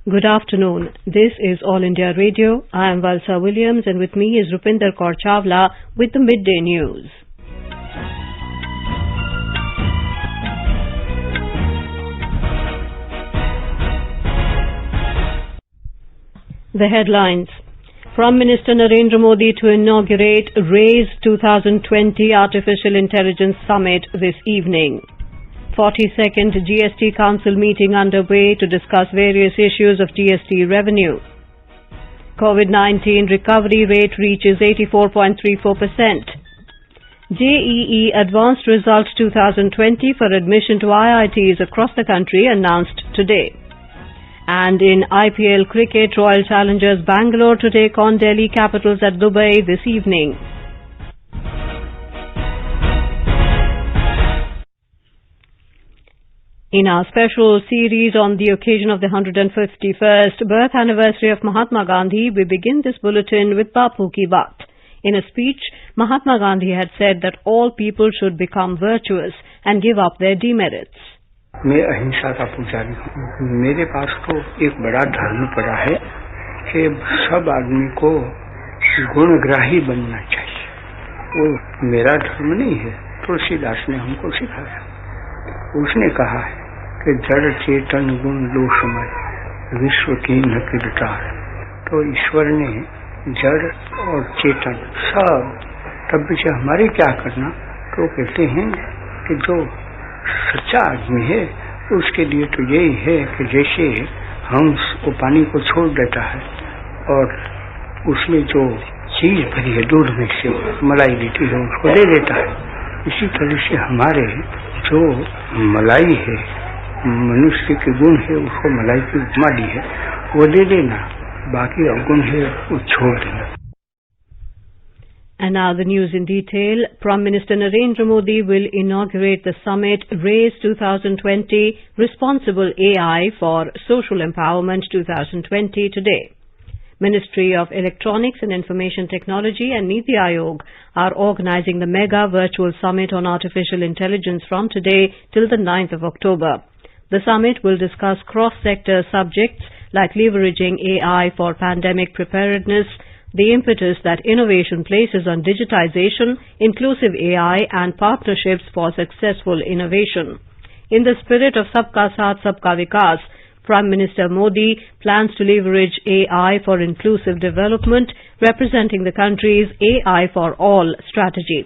Good afternoon. This is All India Radio. I am Valsa Williams and with me is Rupinder Kaur Chawla with the Midday News. The headlines. Prime Minister Narendra Modi to inaugurate RAISE 2020 Artificial Intelligence Summit this evening. 42nd Gst Council Meeting underway to discuss various issues of GST revenue. COVID-19 recovery rate reaches 84.34%. JEE Advanced Results 2020 for admission to IITs across the country announced today. And in IPL cricket, Royal Challengers Bangalore to take on Delhi Capitals at Dubai this evening. In our special series on the occasion of the 151st birth anniversary of Mahatma Gandhi, we begin this bulletin with Bapu Ki Baat. In a speech, Mahatma Gandhi had said that all people should become virtuous and give up their demerits. मैं अहिंसा का पुजारी हूँ। मेरे पास तो एक बड़ा धर्म पड़ा है कि सब आदमी को गुणग्राही बनना चाहिए। वो मेरा धर्म नहीं है, तुलसीदास ने हमको सिखाया। उसने कहा है कि जड़ चेतन गुण लो समय विश्व की न किरदार। तो ईश्वर ने जड़ और चेतन सब तब से हमारे क्या करना, तो कहते हैं कि जो सच्चा आदमी है उसके लिए तो यही है कि जैसे हंस वो पानी को छोड़ देता है और उसमें जो चीज भरी है दूध में से मलाई देती है उसको ले लेता है, इसी तरह से हमारे जो मलाई है, मनुष्य के गुण है, उसको मलाई की उपमा दी है, वो ले लेना, बाकी अवगुण है वो छोड़ देना। And now the news in detail. Prime Minister Narendra Modi will inaugurate the summit RAISE 2020 Responsible AI for Social Empowerment 2020 today. Ministry of Electronics and Information Technology and Niti Aayog are organizing the mega virtual summit on artificial intelligence from today till the 9th of October. The summit will discuss cross-sector subjects like leveraging AI for pandemic preparedness, the impetus that innovation places on digitization, inclusive AI and partnerships for successful innovation. In the spirit of Sabka Saath Sabka Vikas, Prime Minister Modi plans to leverage AI for inclusive development, representing the country's AI for All strategy.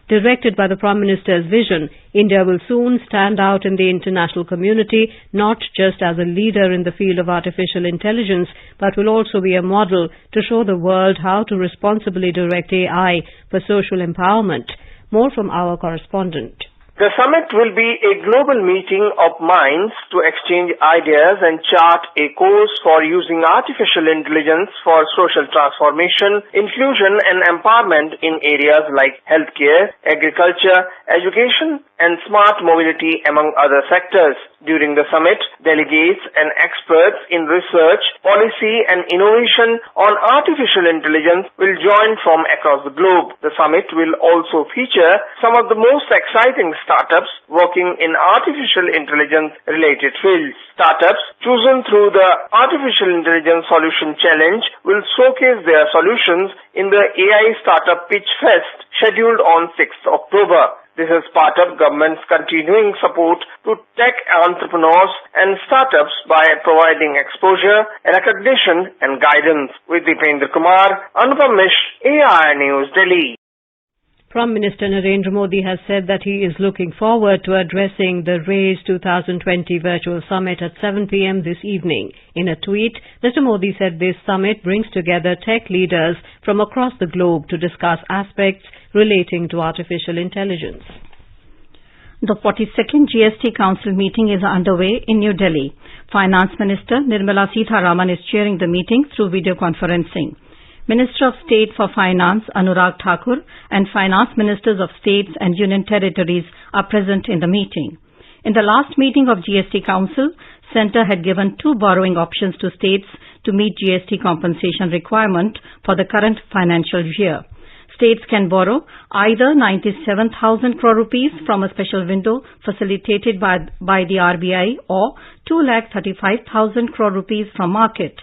Directed by the Prime Minister's vision, India will soon stand out in the international community, not just as a leader in the field of artificial intelligence, but will also be a model to show the world how to responsibly direct AI for social empowerment. More from our correspondent. The summit will be a global meeting of minds to exchange ideas and chart a course for using artificial intelligence for social transformation, inclusion and empowerment in areas like healthcare, agriculture, education and smart mobility among other sectors. During the summit, delegates and experts in research, policy and innovation on artificial intelligence will join from across the globe. The summit will also feature some of the most exciting startups working in artificial intelligence related fields. Startups chosen through the Artificial Intelligence Solution Challenge will showcase their solutions in the AI Startup Pitch Fest scheduled on 6th October. This is part of government's continuing support to tech entrepreneurs and startups by providing exposure, recognition and guidance. With Dipendra Kumar, Anupam Mishra, AI News, Delhi. Prime Minister Narendra Modi has said that he is looking forward to addressing the RAISE 2020 virtual summit at 7 p.m. this evening. In a tweet, Mr. Modi said this summit brings together tech leaders from across the globe to discuss aspects relating to artificial intelligence. The 42nd Gst Council Meeting is underway in New Delhi. Finance Minister Nirmala Sitharaman is chairing the meeting through video conferencing. Minister of State for Finance Anurag Thakur and Finance Ministers of States and Union Territories are present in the meeting. In the last meeting of GST Council, Centre had given 2 borrowing options to states to meet GST compensation requirement for the current financial year. States can borrow either 97,000 crore rupees from a special window facilitated by the RBI or 2,35,000 crore rupees from market.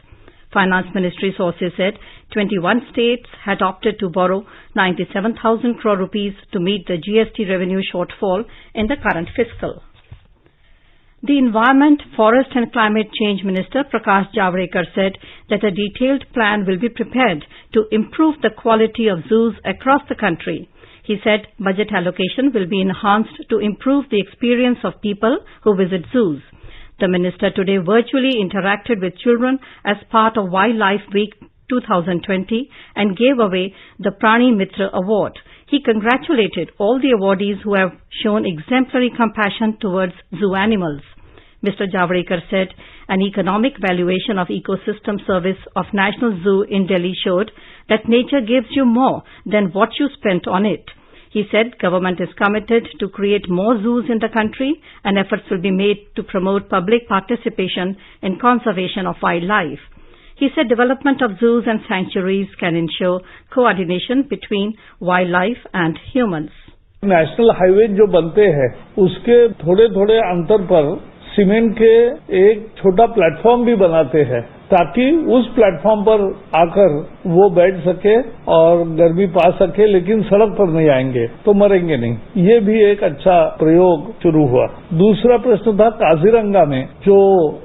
Finance Ministry sources said 21 states had opted to borrow 97,000 crore rupees to meet the GST revenue shortfall in the current fiscal. The Environment, Forest and Climate Change Minister Prakash Javadekar said that a detailed plan will be prepared to improve the quality of zoos across the country. He said budget allocation will be enhanced to improve the experience of people who visit zoos. The minister today virtually interacted with children as part of Wildlife Week 2020 and gave away the Prani Mitra Award. He congratulated all the awardees who have shown exemplary compassion towards zoo animals. Mr. Javadekar said an economic valuation of ecosystem service of National Zoo in Delhi showed that nature gives you more than what you spent on it. He said government is committed to create more zoos in the country and efforts will be made to promote public participation in conservation of wildlife. He said development of zoos and sanctuaries can ensure coordination between wildlife and humans. National highway जो बनते हैं उसके थोड़े थोड़े अंतर पर cement के एक छोटा प्लेटफॉर्म भी बनाते हैं ताकि उस प्लेटफॉर्म पर आकर वो बैठ सके और गर्मी पा सके, लेकिन सड़क पर नहीं आएंगे तो मरेंगे नहीं। ये भी एक अच्छा प्रयोग शुरू हुआ। दूसरा प्रश्न था काजीरंगा में जो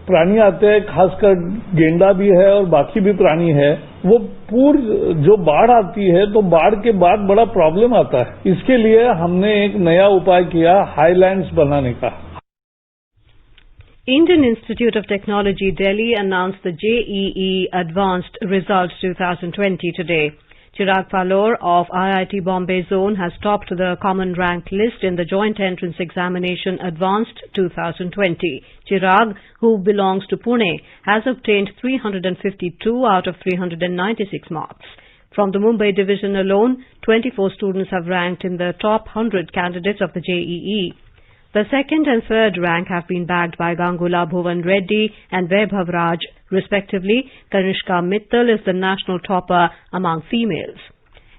प्राणी आते हैं, खासकर गेंडा भी है और बाकी भी प्राणी है, वो पूर्व जो बाढ़ आती है तो बाढ़ के बाद बड़ा प्रॉब्लम आता है। इसके लिए हमने एक नया उपाय किया हाईलैंड्स बनाने का। Indian Institute of Technology Delhi announced the JEE Advanced Results 2020 today. Chirag Palor of IIT Bombay Zone has topped the common rank list in the Joint Entrance Examination Advanced 2020. Chirag, who belongs to Pune, has obtained 352 out of 396 marks. From the Mumbai division alone, 24 students have ranked in the top 100 candidates of the JEE. The second and third rank have been bagged by Gangula Bhuvan Reddy and Vaibhav Raj, respectively. Kanishka Mittal is the national topper among females.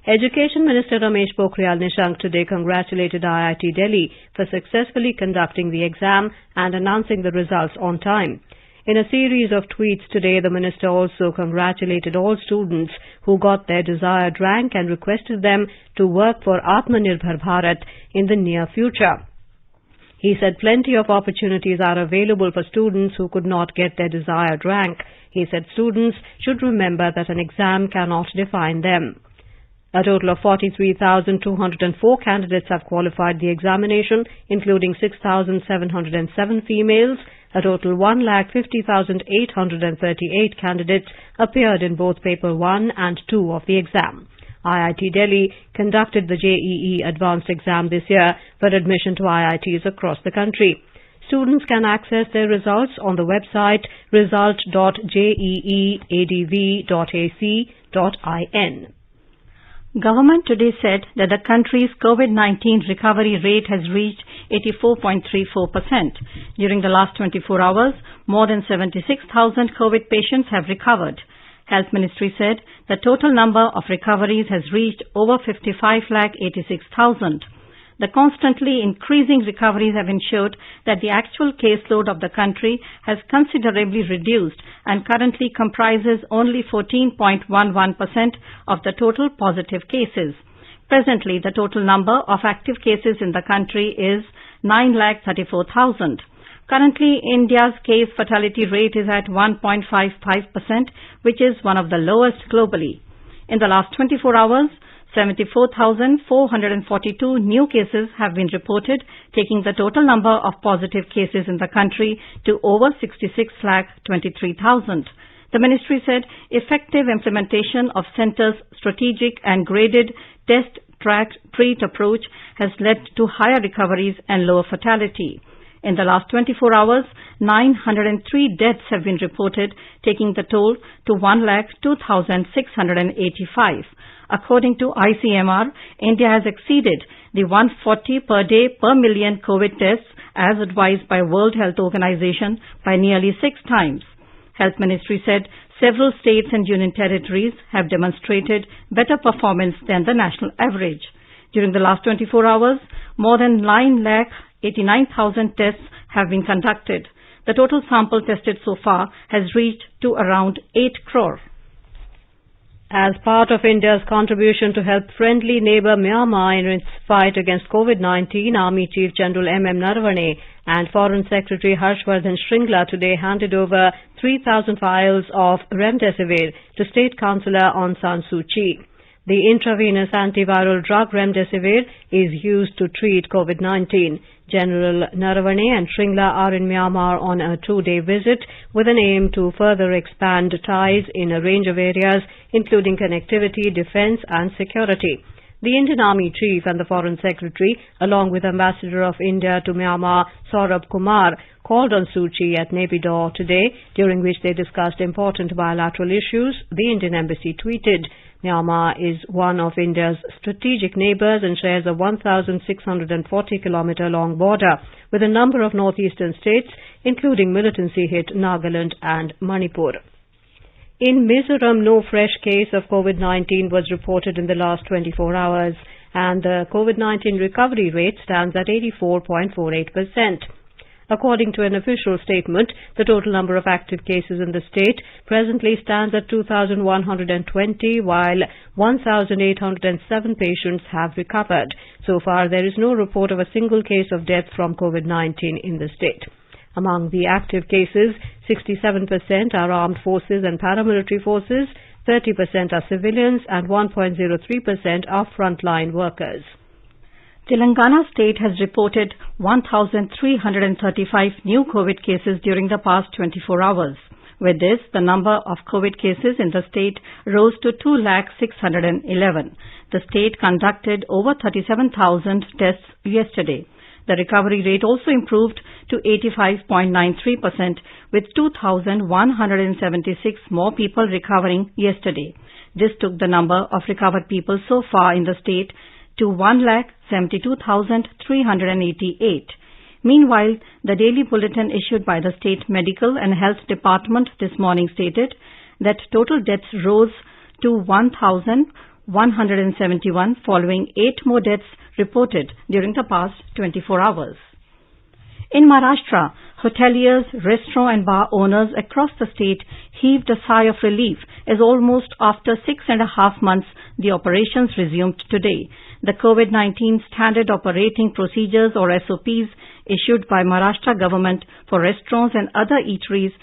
Education Minister Ramesh Pokhriyal Nishank today congratulated IIT Delhi for successfully conducting the exam and announcing the results on time. In a series of tweets today, the minister also congratulated all students who got their desired rank and requested them to work for Atmanirbhar Bharat in the near future. He said plenty of opportunities are available for students who could not get their desired rank. He said students should remember that an exam cannot define them. A total of 43,204 candidates have qualified the examination, including 6,707 females. A total 1,50,838 candidates appeared in both Paper 1 and 2 of the exam. IIT Delhi conducted the JEE Advanced exam this year for admission to IITs across the country. Students can access their results on the website result.jeeadv.ac.in. Government today said that the country's COVID-19 recovery rate has reached 84.34%. During the last 24 hours, more than 76,000 COVID patients have recovered. Health Ministry said the total number of recoveries has reached over 55,86,000. The constantly increasing recoveries have ensured that the actual caseload of the country has considerably reduced and currently comprises only 14.11% of the total positive cases. Presently, the total number of active cases in the country is 9,34,000. Currently, India's case fatality rate is at 1.55%, which is one of the lowest globally. In the last 24 hours, 74,442 new cases have been reported, taking the total number of positive cases in the country to over 66,23,000. The ministry said effective implementation of centre's strategic and graded test, track, treat approach has led to higher recoveries and lower fatality. In the last 24 hours, 903 deaths have been reported, taking the toll to 1,02,685. According to ICMR, India has exceeded the 140 per day per million COVID tests as advised by World Health Organization by nearly 6 times. Health Ministry said several states and union territories have demonstrated better performance than the national average. During the last 24 hours, more than 9,89,000 tests have been conducted. The total sample tested so far has reached to around 8 crore. As part of India's contribution to help friendly neighbour Myanmar in its fight against COVID-19, Army Chief General M.M. Naravane and Foreign Secretary Harshvardhan Shringla today handed over 3,000 vials of remdesivir to State Councillor Aung San Suu Kyi. The intravenous antiviral drug remdesivir is used to treat COVID-19. General Naravane and Shringla are in Myanmar on a 2-day visit with an aim to further expand ties in a range of areas, including connectivity, defence and security. The Indian Army Chief and the Foreign Secretary, along with Ambassador of India to Myanmar, Saurabh Kumar, called on Suu Kyi at Naypyidaw today, during which they discussed important bilateral issues. The Indian Embassy tweeted, Myanmar is one of India's strategic neighbours and shares a 1,640-kilometre long border with a number of northeastern states, including militancy-hit Nagaland and Manipur. In Mizoram, no fresh case of COVID-19 was reported in the last 24 hours, and the COVID-19 recovery rate stands at 84.48%. According to an official statement, the total number of active cases in the state presently stands at 2,120, while 1,807 patients have recovered. So far, there is no report of a single case of death from COVID-19 in the state. Among the active cases, 67% are armed forces and paramilitary forces, 30% are civilians, and 1.03% are frontline workers. Telangana state has reported 1,335 new COVID cases during the past 24 hours. With this, the number of COVID cases in the state rose to 2,611,000. The state conducted over 37,000 tests yesterday. The recovery rate also improved to 85.93%, with 2,176 more people recovering yesterday. This took the number of recovered people so far in the state to 1,72,388. Meanwhile, the daily bulletin issued by the State Medical and Health Department this morning stated that total deaths rose to 1,171 following 8 more deaths reported during the past 24 hours. In Maharashtra, hoteliers, restaurant and bar owners across the state heaved a sigh of relief as almost after 6.5 months the operations resumed today. The COVID-19 Standard Operating Procedures or SOPs issued by Maharashtra government for restaurants and other eateries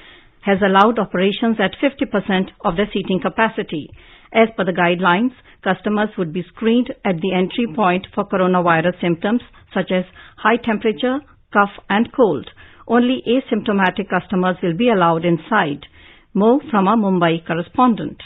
has allowed operations at 50% of their seating capacity. As per the guidelines, customers would be screened at the entry point for coronavirus symptoms such as high temperature, cough and cold. Only asymptomatic customers will be allowed inside. More from our Mumbai correspondent.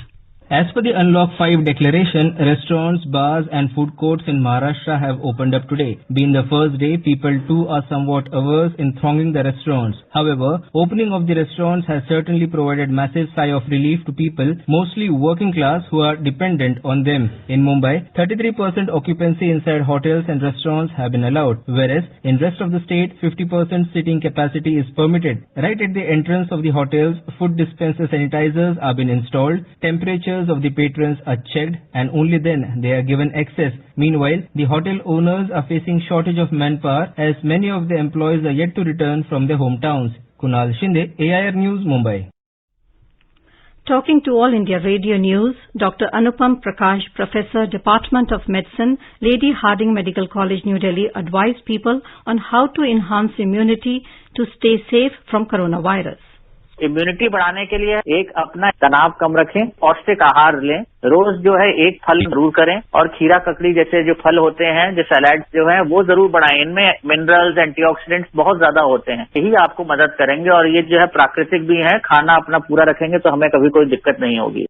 As per the Unlock 5 declaration, restaurants, bars and food courts in Maharashtra have opened up today. Being the first day, people too are somewhat averse in thronging the restaurants. However, opening of the restaurants has certainly provided massive sigh of relief to people, mostly working class, who are dependent on them. In Mumbai, 33% occupancy inside hotels and restaurants have been allowed, whereas in rest of the state, 50% sitting capacity is permitted. Right at the entrance of the hotels, food dispenser sanitizers are being installed, temperatures of the patrons are checked and only then they are given access. Meanwhile, the hotel owners are facing shortage of manpower as many of the employees are yet to return from their hometowns. Kunal Shinde, AIR News, Mumbai. Talking to All India Radio News, Dr. Anupam Prakash, Professor, Department of Medicine, Lady Hardinge Medical College, New Delhi, advised people on how to enhance immunity to stay safe from coronavirus. Immunity बढ़ाने के लिए एक अपना तनाव कम रखें, पौष्टिक आहार लें, रोज जो है एक फल जरूर करें और खीरा ककड़ी जैसे जो फल होते हैं, जो सैलेड्स जो हैं वो जरूर बढ़ाएं. इनमें मिनरल्स, एंटीऑक्सीडेंट्स बहुत ज्यादा होते हैं, यही आपको मदद करेंगे और ये जो है प्राकृतिक भी है. खाना अपना पूरा रखेंगे तो हमें कभी कोई दिक्कत नहीं होगी.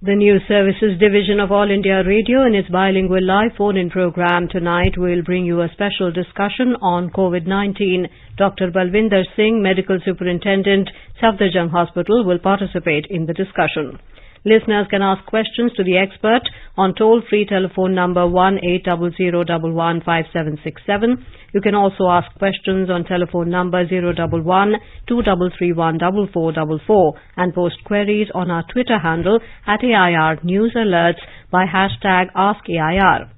The News Services Division of All India Radio in its bilingual live phone-in program tonight will bring you a special discussion on COVID-19. Dr. Balwinder Singh, Medical Superintendent, Safdarjung Hospital, will participate in the discussion. Listeners can ask questions to the expert on toll-free telephone number 1-800-115767. You can also ask questions on telephone number 011-2331-4444 and post queries on our Twitter handle at AIR News Alerts by hashtag AskAIR.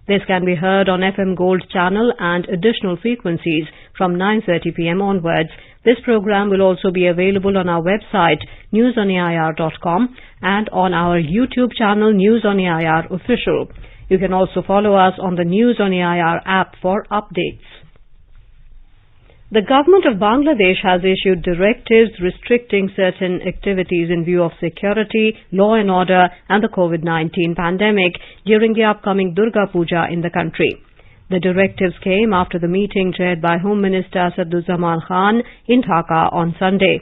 This can be heard on FM Gold channel and additional frequencies from 9:30 p.m. onwards. This program will also be available on our website newsonair.com and on our YouTube channel News on AIR Official. You can also follow us on the News on AIR app for updates. The government of Bangladesh has issued directives restricting certain activities in view of security, law and order and the COVID-19 pandemic during the upcoming Durga Puja in the country. The directives came after the meeting chaired by Home Minister Saduzzaman Khan in Dhaka on Sunday.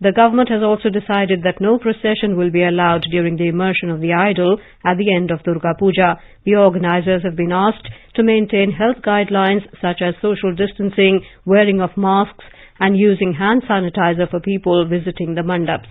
The government has also decided that no procession will be allowed during the immersion of the idol at the end of Durga Puja. The organizers have been asked to maintain health guidelines such as social distancing, wearing of masks and using hand sanitizer for people visiting the mandaps.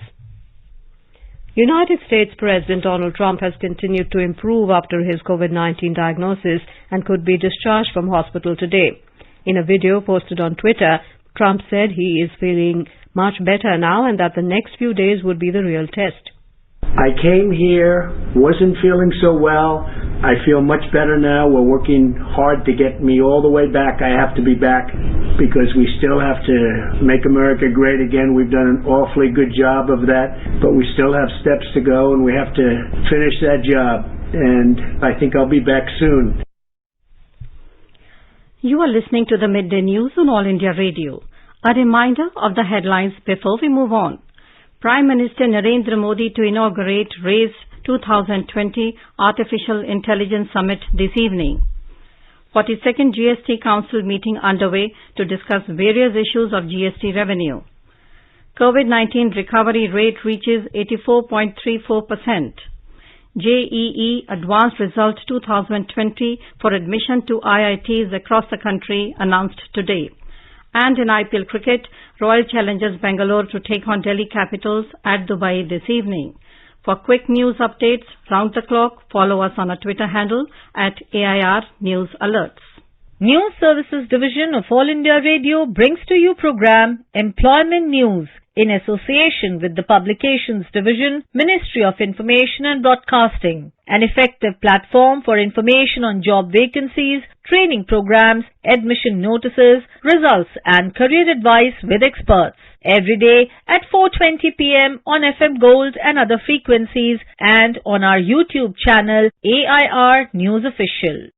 United States President Donald Trump has continued to improve after his COVID-19 diagnosis and could be discharged from hospital today. In a video posted on Twitter, Trump said he is feeling much better now and that the next few days would be the real test. I came here, wasn't feeling so well. I feel much better now. We're working hard to get me all the way back. I have to be back because we still have to make America great again. We've done an awfully good job of that, but we still have steps to go and we have to finish that job. And I think I'll be back soon. You are listening to the Midday News on All India Radio. A reminder of the headlines before we move on. Prime Minister Narendra Modi to inaugurate RAISE 2020 Artificial Intelligence Summit this evening. 42nd Gst Council Meeting underway to discuss various issues of GST revenue. COVID-19 recovery rate reaches 84.34%. JEE Advanced Result 2020 for admission to IITs across the country announced today. And in IPL cricket, Royal Challengers Bangalore to take on Delhi Capitals at Dubai this evening. For quick news updates round the clock, follow us on our Twitter handle at AIR News Alerts. News Services Division of All India Radio brings to you program Employment News in association with the Publications Division, Ministry of Information and Broadcasting, an effective platform for information on job vacancies, training programs, admission notices, results and career advice with experts. Every day at 4:20 p.m. on FM Gold and other frequencies and on our YouTube channel AIR News Official.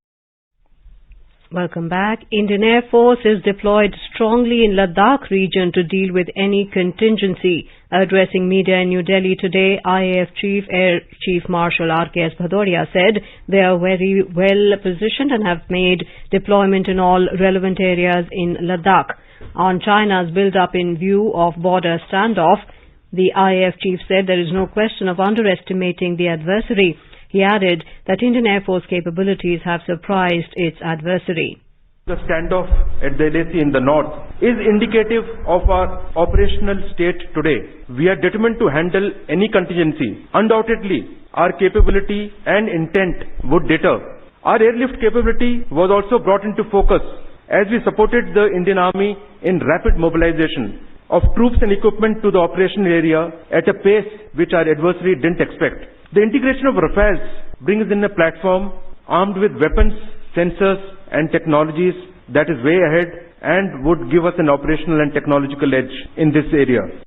Welcome back. Indian Air Force is deployed strongly in Ladakh region to deal with any contingency. Addressing media in New Delhi today, IAF Air Chief Marshal R.K.S. Bhadoria said they are very well positioned and have made deployment in all relevant areas in Ladakh. On China's build-up in view of border standoff, the IAF chief said there is no question of underestimating the adversary. He added that Indian Air Force capabilities have surprised its adversary. The standoff at the LAC in the north is indicative of our operational state today. We are determined to handle any contingency. Undoubtedly, our capability and intent would deter. Our airlift capability was also brought into focus as we supported the Indian Army in rapid mobilization of troops and equipment to the operational area at a pace which our adversary didn't expect. The integration of Rafales brings in a platform armed with weapons, sensors and technologies that is way ahead and would give us an operational and technological edge in this area.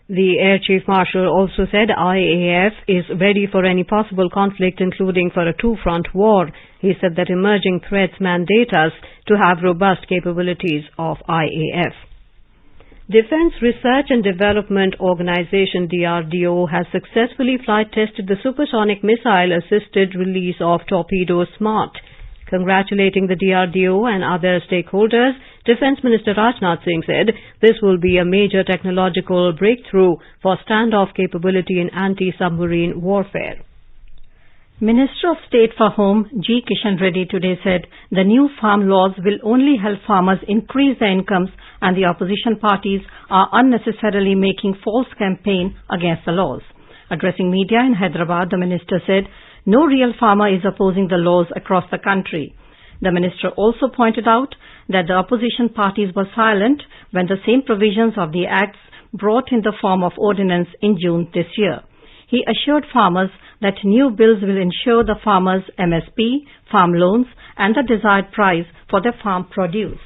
The Air Chief Marshal also said IAF is ready for any possible conflict, including for a two-front war. He said that emerging threats mandate us to have robust capabilities of IAF. Defense Research and Development Organization DRDO has successfully flight tested the supersonic missile-assisted release of Torpedo Smart. Congratulating the DRDO and other stakeholders, Defense Minister Rajnath Singh said this will be a major technological breakthrough for standoff capability in anti-submarine warfare. Minister of State for Home G. Kishan Reddy today said the new farm laws will only help farmers increase their incomes and the opposition parties are unnecessarily making false campaign against the laws. Addressing media in Hyderabad, the minister said, no real farmer is opposing the laws across the country. The minister also pointed out that the opposition parties were silent when the same provisions of the acts brought in the form of ordinance in June this year. He assured farmers that new bills will ensure the farmers' MSP, farm loans and the desired price for their farm produce.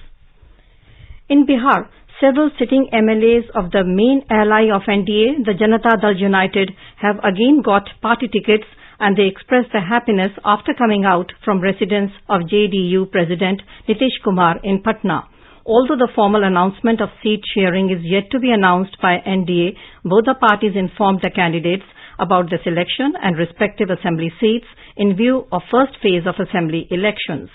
In Bihar, several sitting MLAs of the main ally of NDA, the Janata Dal United, have again got party tickets, and they expressed their happiness after coming out from residence of JDU President Nitish Kumar in Patna. Although the formal announcement of seat sharing is yet to be announced by NDA, both the parties informed the candidates about the selection and respective assembly seats in view of first phase of assembly elections.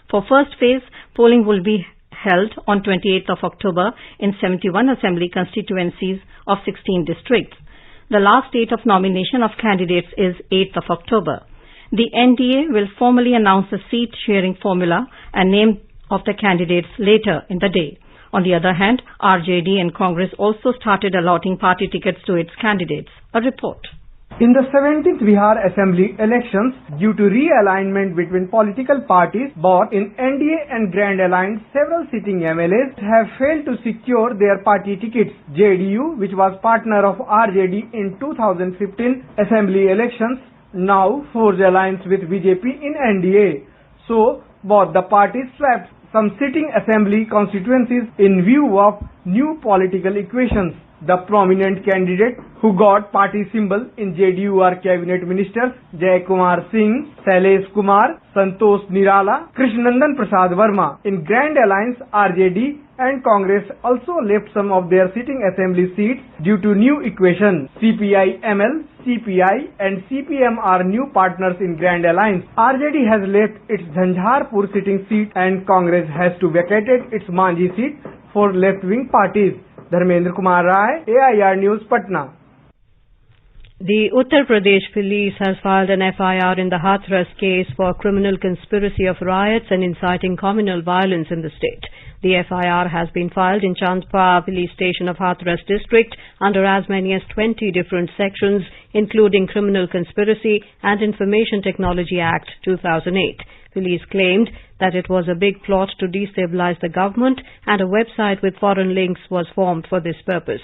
For first phase, polling will be held on 28th of October in 71 assembly constituencies of 16 districts. The last date of nomination of candidates is 8th of October. The NDA will formally announce the seat sharing formula and name of the candidates later in the day. On the other hand, RJD and Congress also started allotting party tickets to its candidates. A report. In the 17th Bihar Assembly elections, due to realignment between political parties, both in NDA and Grand Alliance, several sitting MLAs have failed to secure their party tickets. JDU, which was partner of RJD in 2015 Assembly elections, now forged alliance with BJP in NDA. So, both the parties swapped some sitting assembly constituencies in view of new political equations. The prominent candidate who got party symbol in JDU are cabinet ministers Jay Kumar Singh, Shailesh Kumar, Santosh Nirala, Krishnandan Prasad Verma. In Grand Alliance, RJD and Congress also left some of their sitting assembly seats due to new equation. CPI-ML, CPI and CPM are new partners in Grand Alliance. RJD has left its Jhanjharpur sitting seat and Congress has to vacate its Manji seat for left-wing parties. Dharmendra Kumar Rai, AIR News, Patna. The Uttar Pradesh police has filed an FIR in the Hathras case for criminal conspiracy of riots and inciting communal violence in the state. The FIR has been filed in Chandpa police station of Hathras district under as many as 20 different sections, including Criminal Conspiracy and Information Technology Act 2008. Police claimed that it was a big plot to destabilize the government and a website with foreign links was formed for this purpose.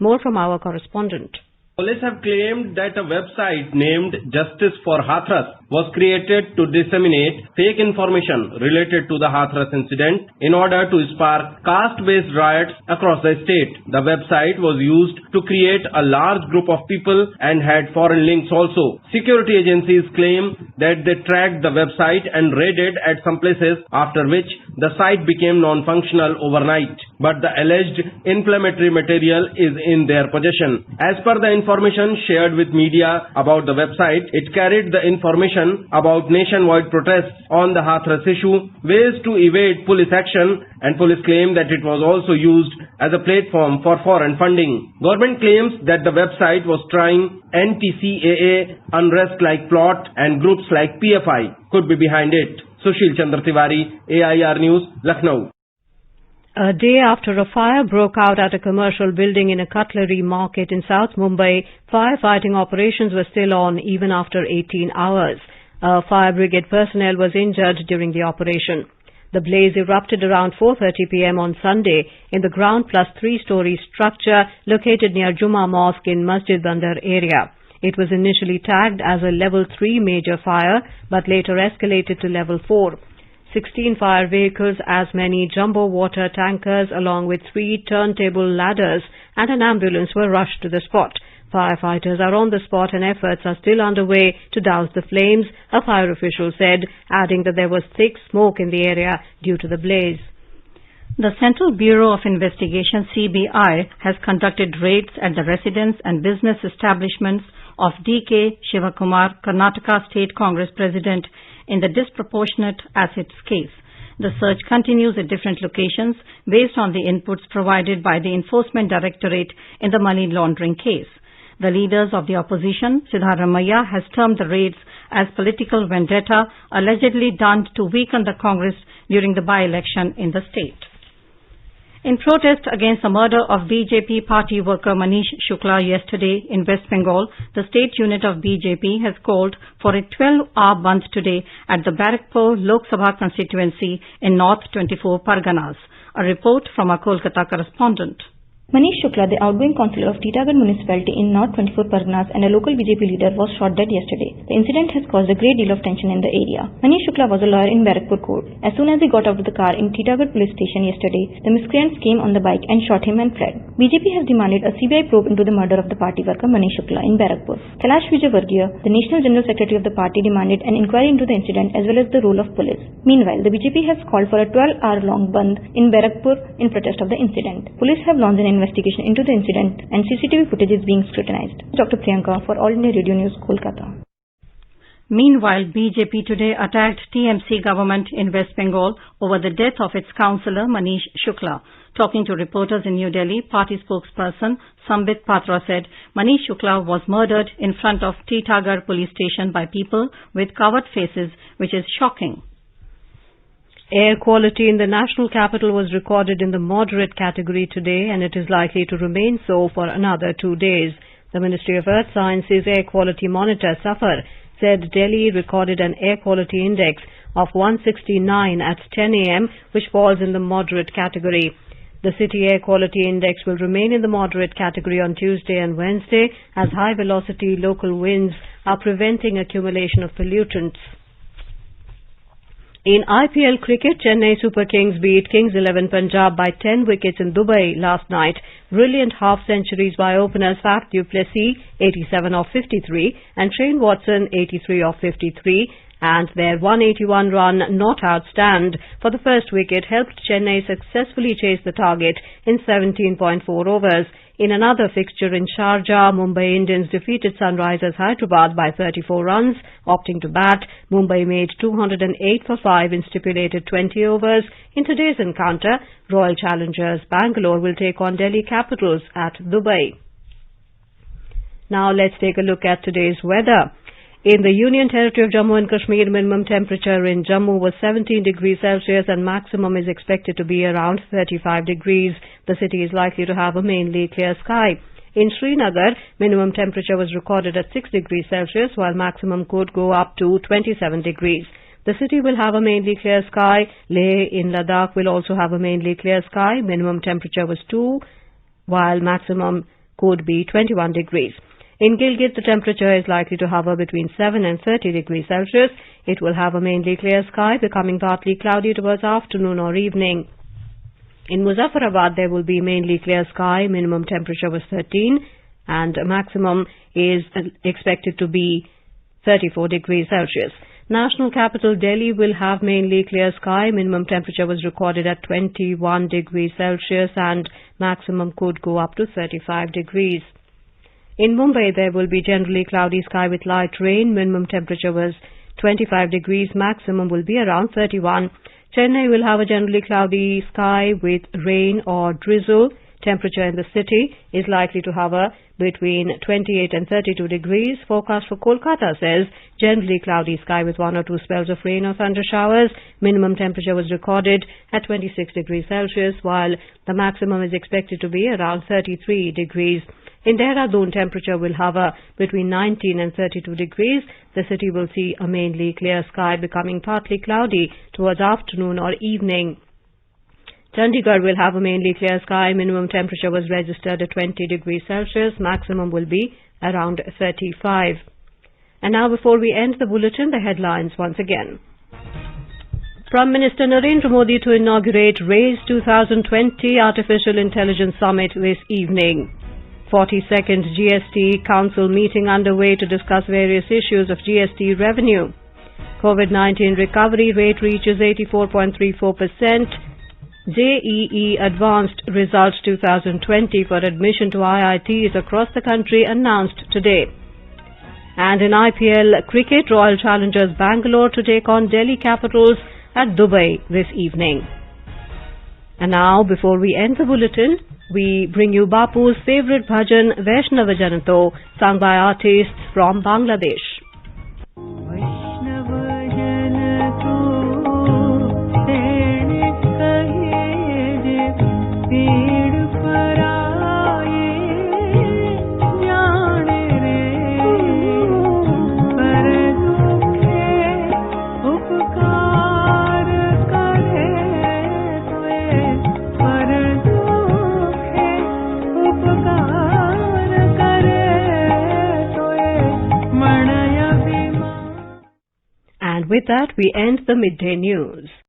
More from our correspondent. Police have claimed that a website named Justice for Hathras was created to disseminate fake information related to the Hathras incident in order to spark caste-based riots across the state. The website was used to create a large group of people and had foreign links also. Security agencies claim that they tracked the website and raided at some places, after which the site became non-functional overnight. But the alleged inflammatory material is in their possession. As per the information shared with media about the website, it carried the information about nationwide protests on the Hathras issue, ways to evade police action, and police claim that it was also used as a platform for foreign funding. Government claims that the website was trying anti-CAA unrest-like plot and groups like PFI could be behind it. Sushil Chandra Tiwari, AIR News, Lucknow. A day after a fire broke out at a commercial building in a cutlery market in South Mumbai, firefighting operations were still on even after 18 hours. A fire brigade personnel was injured during the operation. The blaze erupted around 4:30 p.m. on Sunday in the ground plus 3-story structure located near Juma Mosque in Masjid Bandar area. It was initially tagged as a level 3 major fire but later escalated to level 4. 16 fire vehicles, as many jumbo water tankers along with 3 turntable ladders and an ambulance were rushed to the spot. Firefighters are on the spot and efforts are still underway to douse the flames, a fire official said, adding that there was thick smoke in the area due to the blaze. The Central Bureau of Investigation (CBI) has conducted raids at the residence and business establishments of D.K. Shivakumar, Karnataka State Congress President, in the disproportionate assets case. The search continues at different locations based on the inputs provided by the Enforcement Directorate in the money laundering case. The leaders of the opposition, Siddharamaiah, has termed the raids as political vendetta allegedly done to weaken the Congress during the by-election in the state. In protest against the murder of BJP party worker Manish Shukla yesterday in West Bengal, the state unit of BJP has called for a 12-hour bandh today at the Barrackpur Lok Sabha constituency in North 24 Parganas. A report from our Kolkata correspondent. Manish Shukla, the outgoing councillor of Titagarh municipality in North 24 Parganas and a local BJP leader, was shot dead yesterday. The incident has caused a great deal of tension in the area. Manish Shukla was a lawyer in Barrackpur court. As soon as he got out of the car in Titagarh police station yesterday, the miscreants came on the bike and shot him and fled. BJP has demanded a CBI probe into the murder of the party worker Manish Shukla in Barrackpur. Kailash Vijayvargiya, the National General Secretary of the party, demanded an inquiry into the incident as well as the role of police. Meanwhile, the BJP has called for a 12-hour-long bandh in Barrackpur in protest of the incident. Police have launched an investigation into the incident and CCTV footage is being scrutinized. Dr. Priyanka for All India Radio News, Kolkata. Meanwhile, BJP today attacked TMC government in West Bengal over the death of its councillor Manish Shukla. Talking to reporters in New Delhi, party spokesperson Sambit Patra said Manish Shukla was murdered in front of Titagarh police station by people with covered faces, which is shocking. Air quality in the national capital was recorded in the moderate category today, and it is likely to remain so for another 2 days. The Ministry of Earth Sciences Air Quality Monitor, SAFAR, said Delhi recorded an air quality index of 169 at 10 a.m., which falls in the moderate category. The city air quality index will remain in the moderate category on Tuesday and Wednesday, as high-velocity local winds are preventing accumulation of pollutants. In IPL cricket, Chennai Super Kings beat Kings 11 Punjab by 10 wickets in Dubai last night. Brilliant half-centuries by openers Faf du Plessis, 87 of 53, and Shane Watson, 83 of 53, and their 181-run not-out stand for the first wicket helped Chennai successfully chase the target in 17.4 overs. In another fixture in Sharjah, Mumbai Indians defeated Sunrisers Hyderabad by 34 runs. Opting to bat, Mumbai made 208 for 5 in stipulated 20 overs. In today's encounter, Royal Challengers Bangalore will take on Delhi Capitals at Dubai. Now let's take a look at today's weather. In the Union Territory of Jammu and Kashmir, minimum temperature in Jammu was 17 degrees Celsius and maximum is expected to be around 35 degrees. The city is likely to have a mainly clear sky. In Srinagar, minimum temperature was recorded at 6 degrees Celsius while maximum could go up to 27 degrees. The city will have a mainly clear sky. Leh in Ladakh will also have a mainly clear sky. Minimum temperature was 2 while maximum could be 21 degrees. In Gilgit, the temperature is likely to hover between 7 and 30 degrees Celsius. It will have a mainly clear sky, becoming partly cloudy towards afternoon or evening. In Muzaffarabad, there will be mainly clear sky. Minimum temperature was 13 and maximum is expected to be 34 degrees Celsius. National capital Delhi will have mainly clear sky. Minimum temperature was recorded at 21 degrees Celsius and maximum could go up to 35 degrees. In Mumbai, there will be generally cloudy sky with light rain. Minimum temperature was 25 degrees. Maximum will be around 31. Chennai will have a generally cloudy sky with rain or drizzle. Temperature in the city is likely to hover between 28 and 32 degrees. Forecast for Kolkata says generally cloudy sky with 1 or 2 spells of rain or thunder showers. Minimum temperature was recorded at 26 degrees Celsius, while the maximum is expected to be around 33 degrees. In Dehradun, temperature will hover between 19 and 32 degrees. The city will see a mainly clear sky becoming partly cloudy towards afternoon or evening. Chandigarh will have a mainly clear sky. Minimum temperature was registered at 20 degrees Celsius. Maximum will be around 35. And now, before we end the bulletin, the headlines once again. Prime Minister Narendra Modi to inaugurate RAISE 2020 Artificial Intelligence Summit this evening. 42nd Gst Council Meeting underway to discuss various issues of GST revenue. COVID-19 recovery rate reaches 84.34%. JEE Advanced Results 2020 for admission to IITs across the country announced today. And in IPL cricket, Royal Challengers Bangalore to take on Delhi Capitals at Dubai this evening. And now, before we end the bulletin, we bring you Bapu's favorite bhajan Vaishnava Janato, sung by artists from Bangladesh. And with that, we end the midday news.